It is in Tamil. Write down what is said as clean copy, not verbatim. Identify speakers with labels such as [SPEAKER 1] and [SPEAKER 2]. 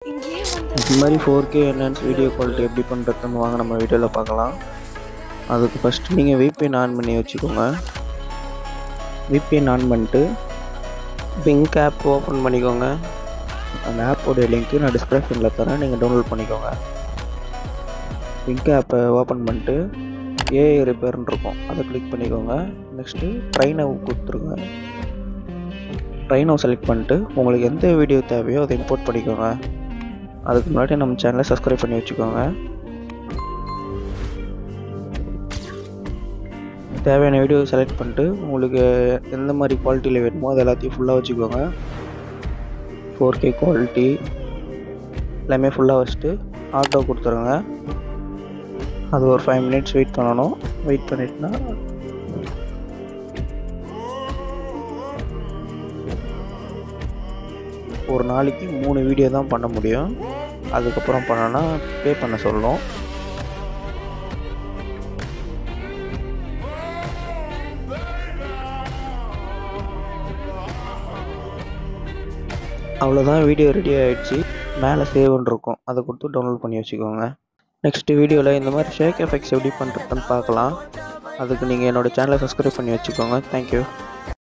[SPEAKER 1] இது மாதிரி 4K என்ஹான்ஸ் வீடியோ குவாலிட்டி எப்படி பண்ணுறதுன்னு வாங்க நம்ம வீடியோவில் பார்க்கலாம். அதுக்கு ஃபஸ்ட்டு நீங்கள் VPN ஆன் பண்ணி வச்சுக்கோங்க. VPN ஆன் பண்ணிட்டு பிங்க் ஆப் ஓப்பன் பண்ணிக்கோங்க. அந்த ஆப்போடைய லிங்க்கு நான் டிஸ்கிரிப்ஷனில் தரேன், நீங்கள் டவுன்லோட் பண்ணிக்கோங்க. பிங்க் ஆப்பை ஓப்பன் பண்ணிட்டு AI ரிப்பேர்னு இருக்கும், அதை கிளிக் பண்ணிக்கோங்க. நெக்ஸ்ட்டு ட்ரைனவ் கொடுத்துருங்க. ட்ரைனவ் செலக்ட் பண்ணிட்டு உங்களுக்கு எந்த வீடியோ தேவையோ அதை இம்போர்ட் பண்ணிக்கோங்க. அதுக்கு முன்னாடி நம்ம சேனலை சப்ஸ்கிரைப் பண்ணி வச்சுக்கோங்க. தேவையான வீடியோ செலக்ட் பண்ணிட்டு உங்களுக்கு எந்த மாதிரி குவாலிட்டியில் வேணுமோ அது எல்லாத்தையும் ஃபுல்லாக வச்சுக்கோங்க. 4K குவாலிட்டி எல்லாமே ஃபுல்லாக வச்சுட்டு ஆட்டோ கொடுத்துருங்க. அது ஒரு 5 மினிட்ஸ் வெயிட் பண்ணணும். வெயிட் பண்ணிட்டுனா ஒரு நாளைக்கு 3 வீடியோ தான் பண்ண முடியும். அதுக்கப்புறம் பண்ணோன்னா பே பண்ண சொல்லணும். அவ்வளோதான், வீடியோ ரெடி ஆகிடுச்சு. மேலே சேவ்னு இருக்கும், அதை கொடுத்து டவுன்லோட் பண்ணி வச்சுக்கோங்க. நெக்ஸ்ட் வீடியோவில் இந்த மாதிரி ஷேக் எஃபெக்ட்ஸ் எப்படி பண்ணுறதுன்னு பார்க்கலாம். அதுக்கு நீங்கள் என்னோடய சேனலை சப்ஸ்கிரைப் பண்ணி வச்சுக்கோங்க. தேங்க்யூ.